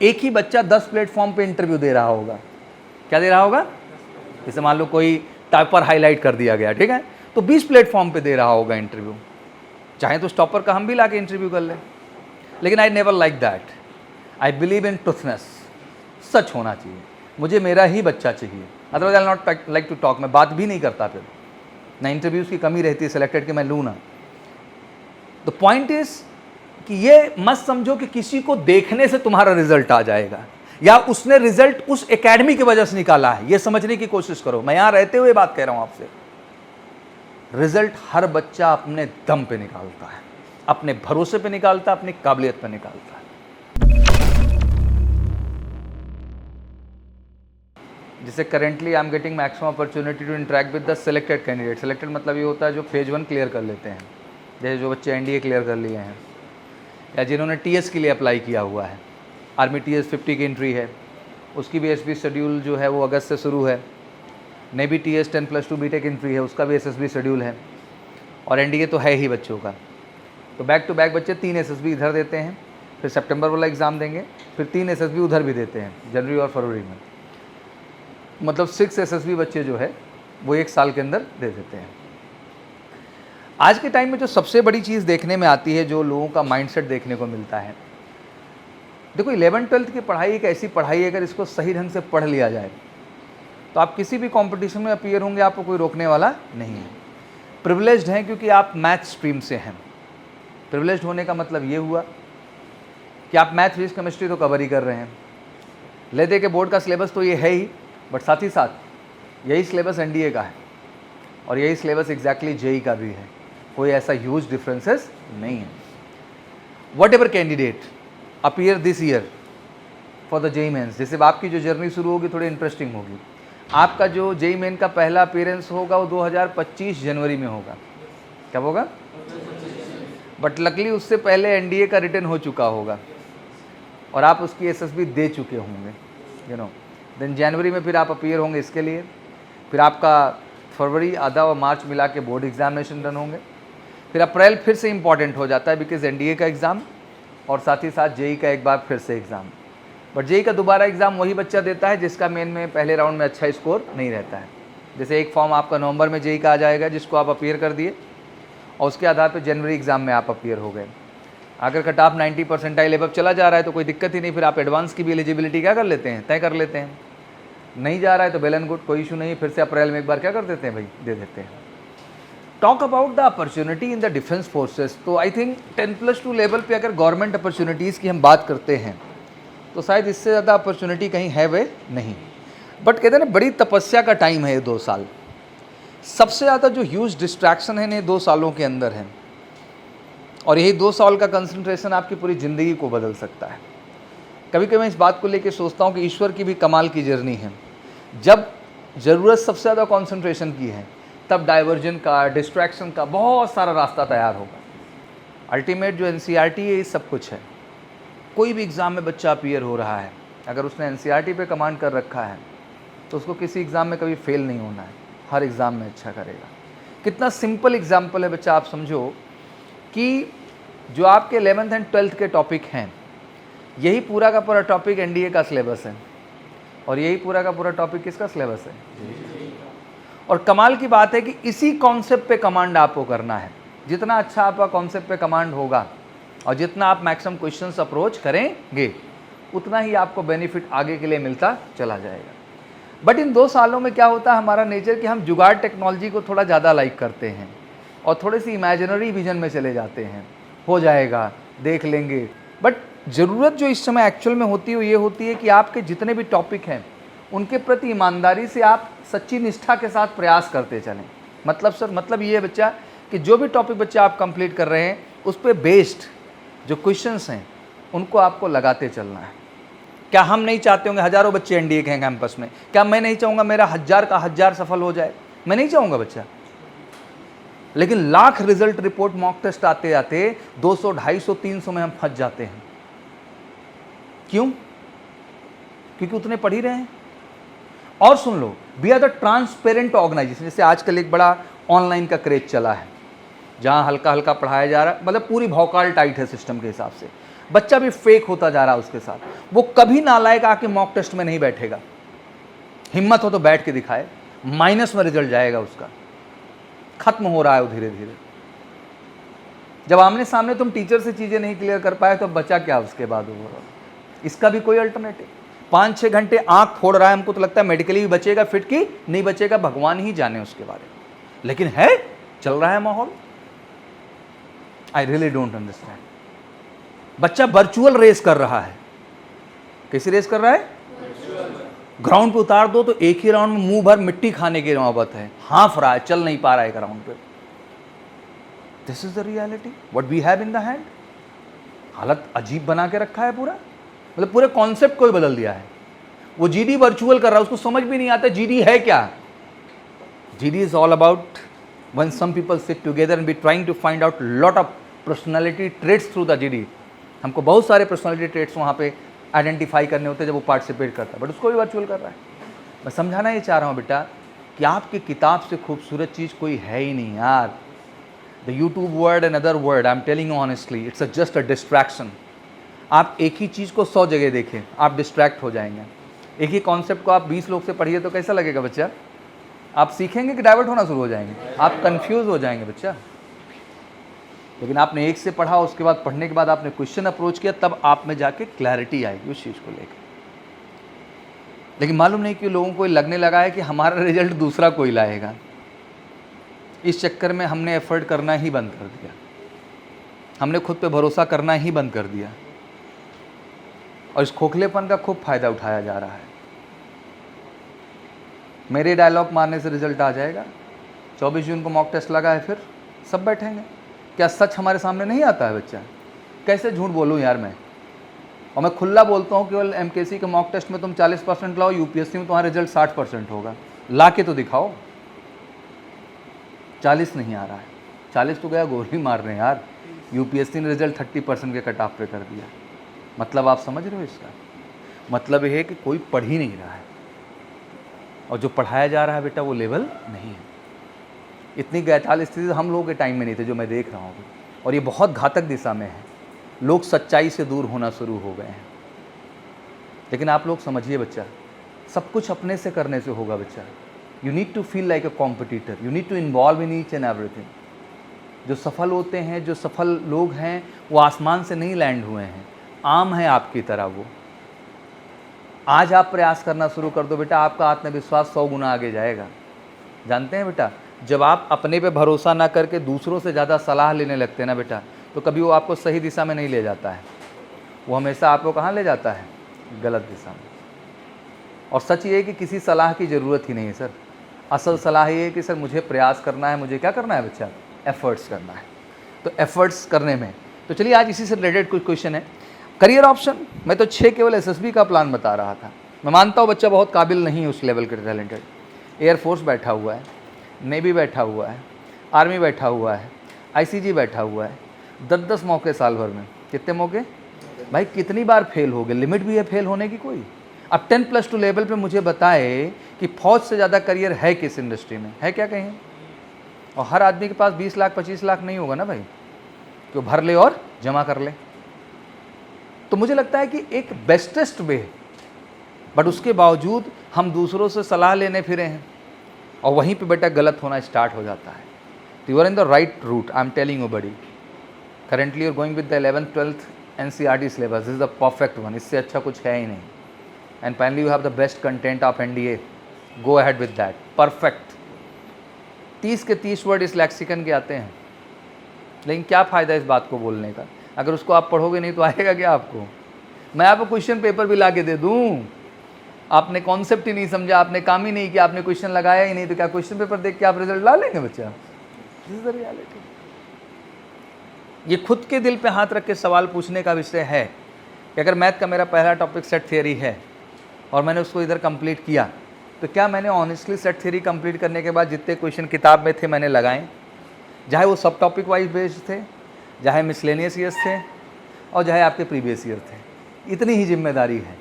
एक ही बच्चा 10 प्लेटफॉर्म पे इंटरव्यू दे रहा होगा। क्या दे रहा होगा? जैसे मान लो कोई टॉपर हाईलाइट कर दिया गया, ठीक है, तो 20 प्लेटफॉर्म पे दे रहा होगा इंटरव्यू। चाहे तो टॉपर का हम भी लाके इंटरव्यू कर लें, लेकिन I never like that. I believe in truthness. सच होना चाहिए, मुझे मेरा ही बच्चा चाहिए, otherwise I not like to talk. मैं बात भी नहीं करता, फिर ना इंटरव्यूज़ की कमी रहती है सिलेक्टेड कि मैं लूँ ना। द पॉइंट इज कि ये मत समझो कि किसी को देखने से तुम्हारा रिजल्ट आ जाएगा या उसने रिजल्ट उस एकेडमी की वजह से निकाला है, ये समझने की कोशिश करो। मैं यहां रहते हुए बात कह रहा हूं आपसे। रिजल्ट हर बच्चा अपने दम पे निकालता है, अपने भरोसे पे निकालता है, अपनी काबिलियत पे निकालता है। जैसे currently I am getting maximum opportunity to interact with the selected candidate. Selected मतलब ये होता है जो फेज 1 क्लियर कर लेते हैं, जैसे जो बच्चे एनडीए क्लियर कर लिए हैं या जिन्होंने टीएस के लिए अप्लाई किया हुआ है। आर्मी टीएस 50 की एंट्री है, उसकी भी एसबी शेड्यूल जो है वो अगस्त से शुरू है। नेवी टीएस 10+2 बीटेक एंट्री है, उसका भी एसएसबी शेड्यूल है। और एनडीए तो है ही बच्चों का। तो बैक टू बैक बच्चे 3 एसएसबी इधर देते हैं, फिर सितंबर वाला एग्ज़ाम देंगे, फिर 3 एसएसबी उधर भी देते हैं जनवरी और फरवरी में। मतलब 6 एसएसबी बच्चे जो है वो 1 साल के अंदर दे देते हैं। आज के टाइम में जो सबसे बड़ी चीज़ देखने में आती है, जो लोगों का माइंडसेट देखने को मिलता है, देखो 11-12 की पढ़ाई एक ऐसी पढ़ाई है, अगर इसको सही ढंग से पढ़ लिया जाए तो आप किसी भी कंपटीशन में अपीयर होंगे, आपको कोई रोकने वाला नहीं है। प्रिविलेज्ड हैं क्योंकि आप मैथ स्ट्रीम से हैं। प्रिविलेज्ड होने का मतलब ये हुआ कि आप मैथ फिजिक्स केमिस्ट्री तो कवर ही कर रहे हैं। ले दे के बोर्ड का सिलेबस तो ये है ही, बट साथ ही साथ यही सिलेबस एनडीए का है और यही सिलेबस एग्जैक्टली जेई का भी है। कोई ऐसा ह्यूज डिफरेंसेस नहीं है। Whatever candidate appear this year for the JEE mains, जैसे आपकी जो जर्नी शुरू होगी थोड़ी इंटरेस्टिंग होगी। आपका जो जेई मेन का पहला अपीयरेंस होगा वो 2025 जनवरी में होगा। कब होगा? बट लकली उससे पहले एनडीए का रिटर्न हो चुका होगा और आप उसकी एसएसबी दे चुके होंगे, यू नो। देन जनवरी में फिर आप अपीयर होंगे इसके लिए, फिर आपका फरवरी आधा और मार्च मिला के बोर्ड एग्जामिनेशन रन होंगे, फिर अप्रैल फिर से इंपॉर्टेंट हो जाता है बिकॉज एनडीए का एग्ज़ाम और साथ ही साथ जेई का एक बार फिर से एग्ज़ाम। बट जेई का दोबारा एग्ज़ाम वही बच्चा देता है जिसका मेन में पहले राउंड में अच्छा स्कोर नहीं रहता है। जैसे एक फॉर्म आपका नवंबर में जेई का आ जाएगा जिसको आप अपीयर कर दिए और उसके आधार पर जनवरी एग्ज़ाम में आप अपीयर हो गए। अगर कट ऑफ 90 परसेंटाइल एबव चला जा रहा है तो कोई दिक्कत ही नहीं, फिर आप एडवांस की भी एलिजिबिलिटी क्या कर लेते हैं, तय कर लेते हैं। नहीं जा रहा है तो वेल एंड गुड, कोई इशू नहीं, फिर से अप्रैल में एक बार क्या कर देते हैं भाई, दे देते हैं। Talk about the opportunity in the defence forces, तो आई थिंक 10+2 लेवल पे अगर गवर्नमेंट अपॉर्चुनिटीज़ की हम बात करते हैं तो शायद इससे ज़्यादा अपॉर्चुनिटी कहीं है वे नहीं। बट कहते हैं ना, बड़ी तपस्या का टाइम है ये 2 साल। सबसे ज़्यादा जो ह्यूज डिस्ट्रैक्शन है ये 2 सालों के अंदर है और यही 2 साल का कंसंट्रेशन आपकी पूरी ज़िंदगी को बदल सकता है। कभी कभी मैं इस बात को लेकर सोचता हूँ कि ईश्वर की भी कमाल की जर्नी है। जब ज़रूरत सबसे ज़्यादा कंसंट्रेशन की है तब डाइवर्जन का, डिस्ट्रैक्शन का बहुत सारा रास्ता तैयार होगा। अल्टीमेट जो एनसीईआरटी है ये सब कुछ है। कोई भी एग्ज़ाम में बच्चा अपीयर हो रहा है, अगर उसने एनसीईआरटी पे कमांड कर रखा है तो उसको किसी एग्ज़ाम में कभी फेल नहीं होना है, हर एग्ज़ाम में अच्छा करेगा। कितना सिंपल एग्जाम्पल है बच्चा, आप समझो कि जो आपके 11th एंड 12th के टॉपिक हैं, यही पूरा का पूरा टॉपिक एनडीए का सिलेबस है और यही पूरा का पूरा टॉपिक किसका सिलेबस है। और कमाल की बात है कि इसी कॉन्सेप्ट पे कमांड आपको करना है। जितना अच्छा आपका कॉन्सेप्ट पे कमांड होगा और जितना आप मैक्सिमम क्वेश्चंस अप्रोच करेंगे उतना ही आपको बेनिफिट आगे के लिए मिलता चला जाएगा। बट इन 2 सालों में क्या होता है, हमारा नेचर कि हम जुगाड़ टेक्नोलॉजी को थोड़ा ज़्यादा लाइक करते हैं और थोड़ी सी इमेजिनरी विजन में चले जाते हैं, हो जाएगा, देख लेंगे। बट ज़रूरत जो इस समय एक्चुअल में होती है वो ये होती है कि आपके जितने भी टॉपिक हैं उनके प्रति ईमानदारी से आप सच्ची निष्ठा के साथ प्रयास करते चलें। मतलब सर, मतलब ये है बच्चा कि जो भी टॉपिक बच्चा आप कंप्लीट कर रहे हैं उस पर बेस्ड जो क्वेश्चंस हैं उनको आपको लगाते चलना है। क्या हम नहीं चाहते होंगे हज़ारों बच्चे एनडीए के हैं कैंपस में? क्या मैं नहीं चाहूँगा मेरा 1000 का 1000 सफल हो जाए? मैं नहीं चाहूँगा बच्चा। लेकिन लाख रिजल्ट रिपोर्ट मॉक टेस्ट आते आते 200, 250, 300 में हम फंस जाते हैं। क्यों? क्योंकि उतने पढ़ ही रहे हैं। और सुन लो, we are the transparent organisation. जैसे आजकल एक बड़ा ऑनलाइन का क्रेज चला है जहाँ हल्का हल्का पढ़ाया जा रहा है, मतलब पूरी भौकाल टाइट है सिस्टम के हिसाब से। बच्चा भी फेक होता जा रहा है उसके साथ। वो कभी नालायक आके मॉक टेस्ट में नहीं बैठेगा, हिम्मत हो तो बैठ के दिखाए, माइनस में रिजल्ट जाएगा उसका, खत्म हो रहा है वो धीरे धीरे। जब आमने सामने तुम टीचर से चीज़ें नहीं क्लियर कर पाए तो बचा क्या उसके बाद ओवरऑल? इसका भी कोई अल्टरनेटिव। 5-6 घंटे आंख फोड़ रहा है, हमको तो लगता है मेडिकली भी बचेगा फिट की नहीं बचेगा, भगवान ही जाने उसके बारे में, लेकिन है, चल रहा है माहौल। I really don't understand. बच्चा वर्चुअल रेस कर रहा है। कैसी रेस कर रहा है? ग्राउंड पे उतार दो तो एक ही राउंड में मुंह भर मिट्टी खाने की नौबत है, हाँफ रहा है, चल नहीं पा रहा है ग्राउंड पे। This is the reality what we have in the hand. हालत अजीब बना के रखा है पूरा, मतलब पूरे कॉन्सेप्ट को ही बदल दिया है। वो जीडी वर्चुअल कर रहा है, उसको समझ भी नहीं आता जीडी है क्या। GD is all about when some people sit together and be trying to find out lot of personality traits through the GD। हमको बहुत सारे पर्सनालिटी ट्रेट्स वहाँ पे आइडेंटिफाई करने होते हैं जब वो पार्टिसिपेट करता है, बट उसको भी वर्चुअल कर रहा है। मैं समझाना ये चाह रहा हूँ बेटा कि आपकी किताब से खूबसूरत चीज़ कोई है ही नहीं यार। The YouTube word and other word, I am telling you honestly, it's just a distraction. आप एक ही चीज़ को 100 जगह देखें, आप डिस्ट्रैक्ट हो जाएंगे। एक ही कॉन्सेप्ट को आप 20 लोग से पढ़िए तो कैसा लगेगा बच्चा? आप सीखेंगे कि डाइवर्ट होना शुरू हो जाएंगे, आप कंफ्यूज हो जाएंगे बच्चा। लेकिन आपने एक से पढ़ा, उसके बाद पढ़ने के बाद आपने क्वेश्चन अप्रोच किया, तब आप में जाके क्लैरिटी आएगी उस चीज़ को लेकर। लेकिन मालूम नहीं कि लोगों को लगने लगा है कि हमारा रिजल्ट दूसरा कोई लाएगा। इस चक्कर में हमने एफर्ट करना ही बंद कर दिया, हमने खुद पे भरोसा करना ही बंद कर दिया, और इस खोखलेपन का खूब फायदा उठाया जा रहा है। मेरे डायलॉग मारने से रिजल्ट आ जाएगा। 24 जून को मॉक टेस्ट लगा है, फिर सब बैठेंगे। क्या सच हमारे सामने नहीं आता है बच्चा? कैसे झूठ बोलूँ यार मैं? और मैं खुला बोलता हूँ केवल एमकेसी के मॉक टेस्ट में तुम 40% लाओ, यूपीएससी में तुम्हारा रिजल्ट 60% होगा। ला के तो दिखाओ। 40 नहीं आ रहा है, 40 तो गया गोली मार रहे हैं यार। यूपीएससी ने रिजल्ट 30% के कट ऑफ पे कर दिया। मतलब आप समझ रहे हो इसका मतलब ये है कि कोई पढ़ ही नहीं रहा है, और जो पढ़ाया जा रहा है बेटा वो लेवल नहीं है। इतनी गैताल स्थिति हम लोगों के टाइम में नहीं थे जो मैं देख रहा हूँ, और ये बहुत घातक दिशा में है। लोग सच्चाई से दूर होना शुरू हो गए हैं। लेकिन आप लोग समझिए बच्चा, सब कुछ अपने से करने से होगा बच्चा। You need to feel like a competitor, you need to involve in each and everything. जो सफल होते हैं, जो सफल लोग हैं, वो आसमान से नहीं लैंड हुए हैं, आम है आपकी तरह वो। आज आप प्रयास करना शुरू कर दो बेटा, आपका आत्मविश्वास 100 गुना आगे जाएगा। जानते हैं बेटा, जब आप अपने पे भरोसा ना करके दूसरों से ज़्यादा सलाह लेने लगते हैं ना बेटा, तो कभी वो आपको सही दिशा में नहीं ले जाता है, वो हमेशा आपको कहाँ ले जाता है? गलत दिशा में। और सच ये है कि किसी सलाह की ज़रूरत ही नहीं है सर। असल सलाह ये है कि सर मुझे प्रयास करना है, मुझे क्या करना है बच्चा? एफर्ट्स करना है। तो एफर्ट्स करने में, तो चलिए आज इसी से रिलेटेड कुछ क्वेश्चन है। करियर ऑप्शन, मैं तो 6 केवल एसएसबी का प्लान बता रहा था। मैं मानता हूँ बच्चा बहुत काबिल नहीं है उस लेवल के टैलेंटेड। एयरफोर्स बैठा हुआ है, नेवी बैठा हुआ है, आर्मी बैठा हुआ है, आईसीजी बैठा हुआ है। 10-10 मौके साल भर में। कितने मौके भाई? कितनी बार फेल हो गए? लिमिट भी है फेल होने की कोई? अब 10+2 लेवल पे मुझे बताए कि फौज से ज़्यादा करियर है किस इंडस्ट्री में? है क्या कहीं? और हर आदमी के पास 20 लाख 25 लाख नहीं होगा ना भाई, तो भर ले और जमा कर ले। तो मुझे लगता है कि एक बेस्टेस्ट वे, बट उसके बावजूद हम दूसरों से सलाह लेने फिरे हैं, और वहीं पे बेटा गलत होना स्टार्ट हो जाता है। तो you are in the right route, I am telling you buddy. Currently you are going with the 11th 12th NCERT syllabus, this is the perfect one. इससे अच्छा कुछ है ही नहीं। And finally you have the best content of NDA, go ahead with that, perfect. 30 के 30 word इस lexicon के आते हैं, लेकिन क्या फ़ायदा इस बात को बोलने का? अगर उसको आप पढ़ोगे नहीं तो आएगा क्या आपको? मैं आपको क्वेश्चन पेपर भी ला के दे दूँ, आपने कॉन्सेप्ट ही नहीं समझा, आपने काम ही नहीं किया, आपने क्वेश्चन लगाया ही नहीं, तो क्या क्वेश्चन पेपर देख के आप रिजल्ट ला लेंगे बच्चा? This is the reality. ये खुद के दिल पे हाथ रख के सवाल पूछने का विषय है कि अगर मैथ का मेरा पहला टॉपिक सेट थियरी है और मैंने उसको इधर कंप्लीट किया, तो क्या मैंने ऑनेस्टली सेट थियरी कंप्लीट करने के बाद जितने क्वेश्चन किताब में थे मैंने लगाए, चाहे वो सब टॉपिक वाइज बेस्ड थे, चाहे मिसलेनियस ईयर्स थे, और चाहे आपके प्रीवियस ईयर थे। इतनी ही जिम्मेदारी है।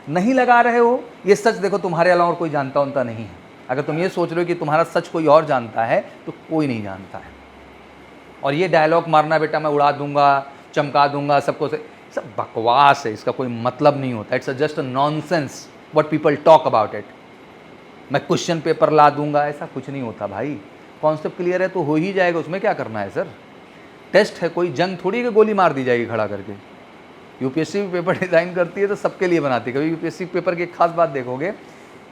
नहीं लगा रहे हो, ये सच देखो तुम्हारे अलावा और कोई जानता उनता नहीं है। अगर तुम ये सोच रहे हो कि तुम्हारा सच कोई और जानता है, तो कोई नहीं जानता है। और ये डायलॉग मारना बेटा मैं उड़ा दूंगा, चमका दूंगा सबको से, सब बकवास है, इसका कोई मतलब नहीं होता। It's just a nonsense what people talk about it. मैं क्वेश्चन पेपर ला दूंगा, ऐसा कुछ नहीं होता भाई। कॉन्सेप्ट क्लियर है तो हो ही जाएगा, उसमें क्या करना है सर। टेस्ट है, कोई जंग थोड़ी कि गोली मार दी जाएगी खड़ा करके। यूपीएससी भी पेपर डिज़ाइन करती है तो सबके लिए बनाती है। कभी यूपीएससी पेपर की एक खास बात देखोगे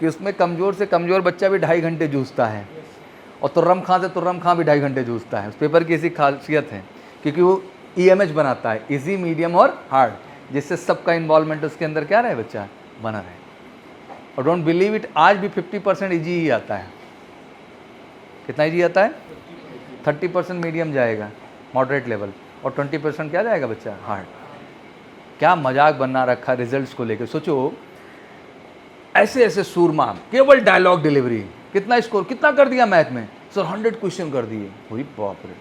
कि उसमें कमज़ोर से कमज़ोर बच्चा भी 2.5 घंटे जूझता है, और तुर्रम खां से तुर्रम खां भी 2.5 घंटे जूझता है। उस पेपर की ऐसी खासियत है क्योंकि वो EMH बनाता है, इजी, मीडियम और हार्ड, जिससे सबका इन्वॉल्वमेंट उसके अंदर क्या रहे, बच्चा बना रहे। और डोंट बिलीव इट, आज भी 50% ईजी ही आता है। कितना ईजी आता है? 30% मीडियम जाएगा, मॉडरेट लेवल, और 20% क्या जाएगा बच्चा, हार्ड। क्या मजाक बना रखा रिजल्ट्स को लेकर। सोचो ऐसे ऐसे सूरमा, केवल डायलॉग डिलीवरी, कितना स्कोर, कितना कर दिया मैथ में सर? 100 क्वेश्चन कर दिए। वही बाप रे,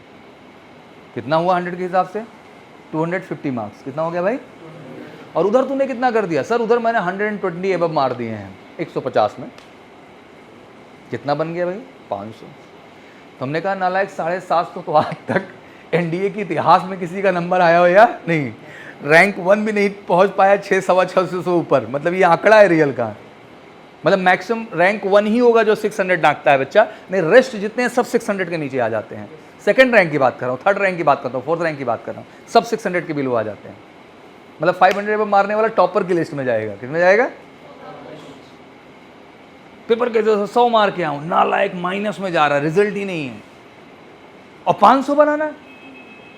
कितना हुआ 100 के हिसाब से? 250 मार्क्स। कितना हो गया भाई? और उधर तूने कितना कर दिया? सर उधर मैंने 120 एबव मार दिए हैं 150 में। कितना बन गया भाई? 500। तो हमने कहा नालायक, 750 तो आज तक NDA के इतिहास में किसी का नंबर आया हो या नहीं? रैंक 1 भी नहीं पहुंच पाया, 6, 625 से ऊपर। मतलब ये आंकड़ा है रियल का। मतलब मैक्सिमम रैंक 1 ही होगा जो 600 नाकता है बच्चा, नहीं रेस्ट जितने हैं सब 600 के नीचे आ जाते हैं। सेकंड रैंक की बात कर रहा हूँ, थर्ड रैंक की बात करता हूँ, फोर्थ रैंक की बात कर रहा हूँ, सब 600 के बिलो आ जाते हैं। मतलब 500 पर मारने वाला टॉपर की लिस्ट में जाएगा। किसमें जाएगा? पेपर के 100 मार के आऊँ, नालायक माइनस में जा रहा है, रिजल्ट ही नहीं है। और 500 बनाना,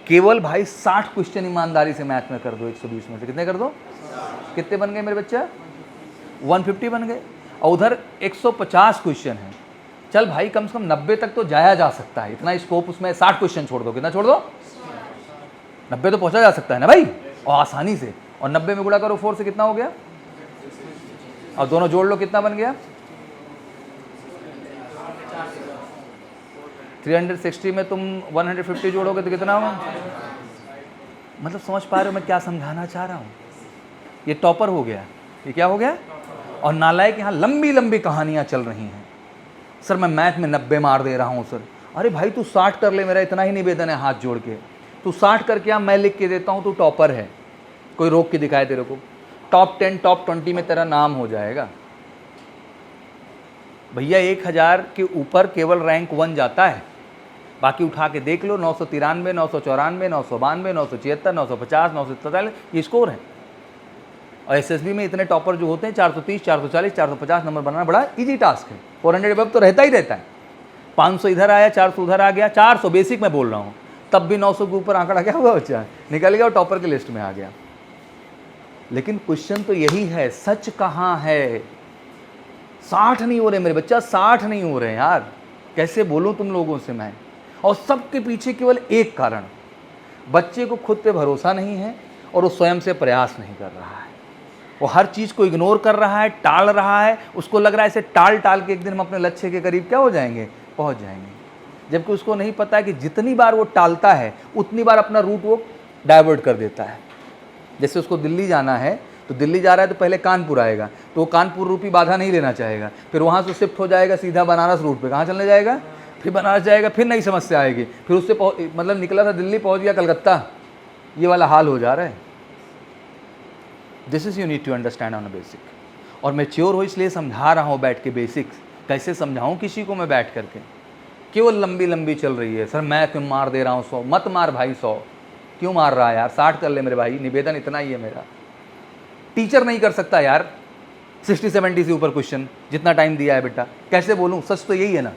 केवल भाई 60 क्वेश्चन ईमानदारी से मैथ में कर दो। 120 में से कितने कर दो? कितने बन गए मेरे बच्चा? 150 बन गए। और उधर 150 क्वेश्चन है। चल भाई कम से कम 90 तक तो जाया जा सकता है, इतना स्कोप उसमें। 60 क्वेश्चन छोड़ दो, कितना छोड़ दो? 90 तो पहुंचा जा सकता है ना भाई, और आसानी से। और 90 में गुणा करो 4 से, कितना हो गया? और दोनों जोड़ लो, कितना बन गया? 360 में तुम 150 जोड़ोगे तो कितना होगा? मतलब समझ पा रहे हो मैं क्या समझाना चाह रहा हूँ? ये टॉपर हो गया, ये क्या हो गया? और नालायक यहाँ लंबी लंबी कहानियाँ चल रही हैं। सर मैं मैथ में 90 मार दे रहा हूँ सर। अरे भाई तू 60 कर ले, मेरा इतना ही निवेदन है हाथ जोड़ के। तू 60 करके आ, मैं लिख के देता हूँ, तू टॉपर है। कोई रोक के दिखाए तेरे को, टॉप 10 टॉप 20 में तेरा नाम हो जाएगा भैया। 1000 के ऊपर केवल रैंक 1 जाता है, बाकी उठा के देख लो। 993, 994, 992, 976, 950, 947 ये स्कोर है। और SSB में इतने टॉपर जो होते हैं 430, 440, 450 नंबर बनाना बड़ा इजी टास्क है। 400 अबव तो रहता ही रहता है। 500 इधर आया, 400 उधर आ गया, 400 बेसिक में बोल रहा हूँ, तब भी 900 के ऊपर आंकड़ा क्या हुआ बच्चा? निकल गया और टॉपर की लिस्ट में आ गया। लेकिन क्वेश्चन तो यही है, सच कहाँ है? 60 नहीं हो रहे मेरे बच्चा, 60 नहीं हो रहे यार। कैसे बोलूँ तुम लोगों से मैं? और सबके पीछे केवल एक कारण, बच्चे को खुद पे भरोसा नहीं है और वो स्वयं से प्रयास नहीं कर रहा है। वो हर चीज़ को इग्नोर कर रहा है, टाल रहा है। उसको लग रहा है ऐसे टाल टाल के एक दिन हम अपने लक्ष्य के करीब क्या हो जाएंगे, पहुंच जाएंगे। जबकि उसको नहीं पता है कि जितनी बार वो टालता है उतनी बार अपना रूट वो डाइवर्ट कर देता है। जैसे उसको दिल्ली जाना है तो दिल्ली जा रहा है तो पहले कानपुर आएगा, तो वो कानपुर रूपी बाधा नहीं लेना चाहेगा। फिर वहाँ से शिफ्ट हो जाएगा सीधा बनारस रूट पे। कहाँ चलने जाएगा? फिर बनारस जाएगा, फिर नई समस्या आएगी। फिर उससे मतलब निकला था दिल्ली, पहुँच गया कलकत्ता। ये वाला हाल हो जा रहा है। This is you need to understand on a basic. और मैच्योर हो इसलिए समझा रहा हूँ बैठ के बेसिक्स। कैसे समझाऊँ किसी को मैं बैठ करके? केवल लंबी लंबी चल रही है। सर मैं क्यों मार दे रहा हूँ 100? मत मार भाई 100, क्यों मार रहा है यार? 60 कर ले मेरे भाई, निवेदन इतना ही है मेरा। टीचर नहीं कर सकता यार 60-70 से ऊपर क्वेश्चन, जितना टाइम दिया है बेटा। कैसे बोलूँ? सच तो यही है ना,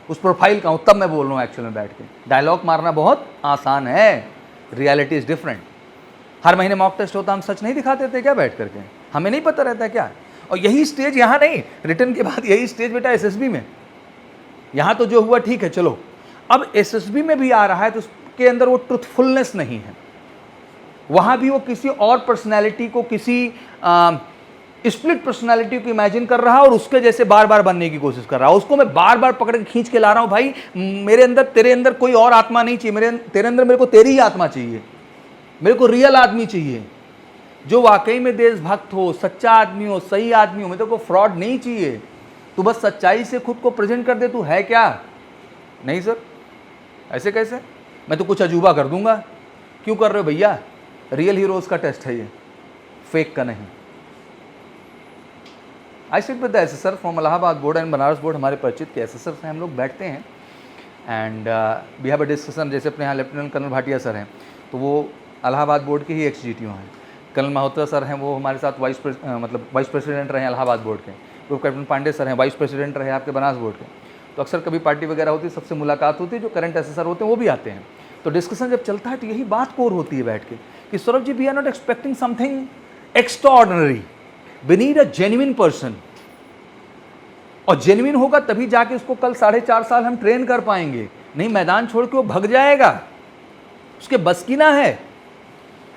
उस प्रोफाइल का हूँ तब मैं बोल रहा हूँ एक्चुअल में बैठ के। डायलॉग मारना बहुत आसान है, रियलिटी इज़ डिफरेंट। हर महीने मॉक टेस्ट होता, हम सच नहीं दिखाते थे क्या बैठ करके? हमें नहीं पता रहता क्या? और यही स्टेज यहाँ नहीं, रिटर्न के बाद यही स्टेज बेटा SSB में। यहाँ तो जो हुआ ठीक है चलो, अब SSB में भी आ रहा है तो उसके अंदर वो ट्रुथफुलनेस नहीं है। वहाँ भी वो किसी और पर्सनैलिटी को, किसी स्प्लिट पर्सनालिटी को इमेजिन कर रहा है और उसके जैसे बार बार बनने की कोशिश कर रहा है। उसको मैं बार बार पकड़ के खींच के ला रहा हूँ, भाई मेरे अंदर तेरे अंदर कोई और आत्मा नहीं चाहिए, तेरे अंदर मेरे को तेरी ही आत्मा चाहिए। मेरे को रियल आदमी चाहिए जो वाकई में देशभक्त हो, सच्चा आदमी हो, सही आदमी हो। मेरे को फ्रॉड नहीं चाहिए। तू बस सच्चाई से खुद को प्रेजेंट कर दे, तू है क्या? नहीं सर, ऐसे कैसे? मैं तो कुछ अजूबा कर दूंगा। क्यों कर रहे हो भैया? रियल हीरोज़ का टेस्ट है ये, फेक का नहीं। I sit with the assessor from Allahabad board and Banaras board, हमारे परिचित के एसेसर हैं, हम लोग बैठते हैं and we have a discussion. जैसे अपने यहाँ लेफ्टिनेंट कर्नल भाटिया सर हैं, तो वो इलाहाबाद बोर्ड के ही एक्स-GTO हैं। कर्नल मल्होत्रा सर हैं, वो हमारे साथ वाइस प्रेसिडेंट रहे हैं इलाहाबाद बोर्ड के। ग्रुप कैप्टन पांडे सर हैं, वाइस प्रेसिडेंट रहे आपके बनारस बोर्ड के। तो अक्सर कभी पार्टी वगैरह होती है, सबसे मुलाकात होती है, जो करंट एसेसर होते हैं वो भी आते हैं। तो डिस्कशन जब चलता है तो यही बात कोर होती है बैठ के कि Saurabh ji, we are not expecting something extraordinary, we need a genuine person. और जेन्युइन होगा तभी जाके उसको कल 4.5 साल हम ट्रेन कर पाएंगे, नहीं मैदान छोड़ के वो भग जाएगा, उसके बस की ना है।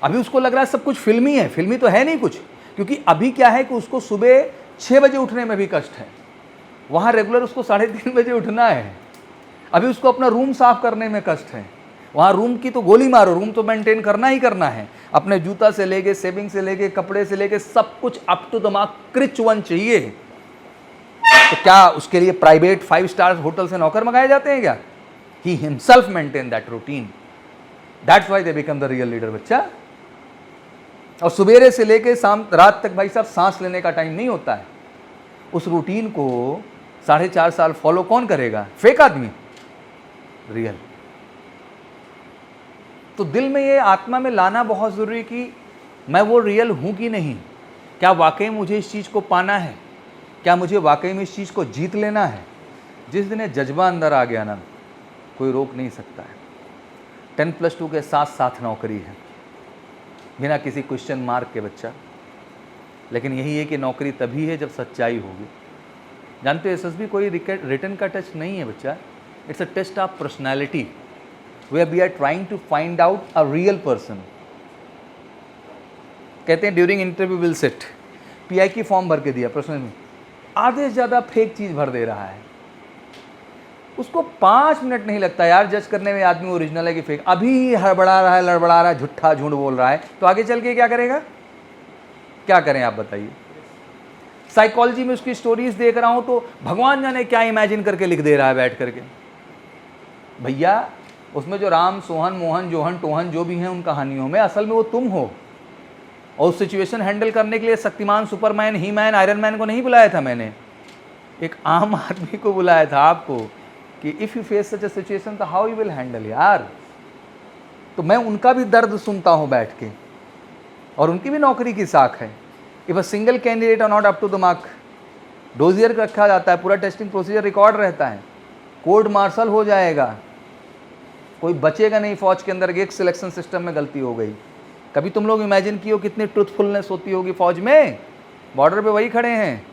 अभी उसको लग रहा है सब कुछ फिल्मी है, फिल्मी तो है नहीं कुछ, क्योंकि अभी क्या है कि उसको सुबह 6 बजे उठने में भी कष्ट है, वहाँ रेगुलर उसको 3:30 बजे उठना है। अभी उसको अपना रूम साफ करने में कष्ट है, वहाँ रूम की तो गोली मारो, रूम तो मेंटेन करना ही करना है। अपने जूता से लेके, सेविंग से लेके, कपड़े से लेके, सब कुछ अप टू द मार्क क्रिच वन चाहिए। तो क्या उसके लिए प्राइवेट 5 स्टार होटल से नौकर मंगाए जाते हैं क्या? He himself maintain that routine, that's why they become the real leader बच्चा। और सुबेरे से लेके शाम रात तक भाई साहब सांस लेने का टाइम नहीं होता है। उस रूटीन को 4.5 साल फॉलो कौन करेगा? फेक आदमी, रियल। तो दिल में ये आत्मा में लाना बहुत ज़रूरी कि मैं वो रियल हूँ कि नहीं, क्या वाकई मुझे इस चीज़ को पाना है, क्या मुझे वाकई में इस चीज़ को जीत लेना है। जिस दिन ये जज्बा अंदर आ गया ना, कोई रोक नहीं सकता है। 10+2 के साथ साथ नौकरी है, बिना किसी क्वेश्चन मार्क के बच्चा। लेकिन यही है कि नौकरी तभी है जब सच्चाई होगी। जानते हो एसएसबी कोई रिटन का टेस्ट नहीं है बच्चा, it's a test of personality, where we are trying to find out a real person. कहते हैं during interview will sit, PI की फॉर्म भर के दिया, प्रश्न में आधे से ज़्यादा फेक चीज़ भर दे रहा है, उसको 5 मिनट नहीं लगता यार जज करने में आदमी ओरिजिनल है कि फेक। अभी हड़बड़ा रहा है, लड़बड़ा रहा है, झूठा झूठ बोल रहा है, तो आगे चल के क्या करेगा? क्या करें आप बताइए। साइकोलॉजी में उसकी स्टोरीज देख रहा हूं तो भगवान जाने क्या इमेजिन करके लिख दे रहा है बैठ करके। भैया उसमें जो राम, सोहन, मोहन, जोहन, टोहन जो भी हैं उन कहानियों में, असल में वो तुम हो। और उस सिचुएशन हैंडल करने के लिए शक्तिमान, सुपरमैन, ही मैन, आयरन मैन को नहीं बुलाया था मैंने, एक आम आदमी को बुलाया था आपको कि if you face such a situation तो हाउ यू विल हैंडल यार। तो मैं उनका भी दर्द सुनता हूँ बैठ के, और उनकी भी नौकरी की साख है। If a single candidate are not up to the mark, dossier रखा जाता है, पूरा टेस्टिंग प्रोसीजर रिकॉर्ड रहता है, कोर्ट मार्शल हो जाएगा, कोई बचेगा नहीं फौज के अंदर। एक सिलेक्शन सिस्टम में गलती हो गई, कभी तुम लोग इमेजिन कियो कितनी ट्रूथफुलनेस होती होगी फौज में। बॉर्डर पे वही खड़े हैं,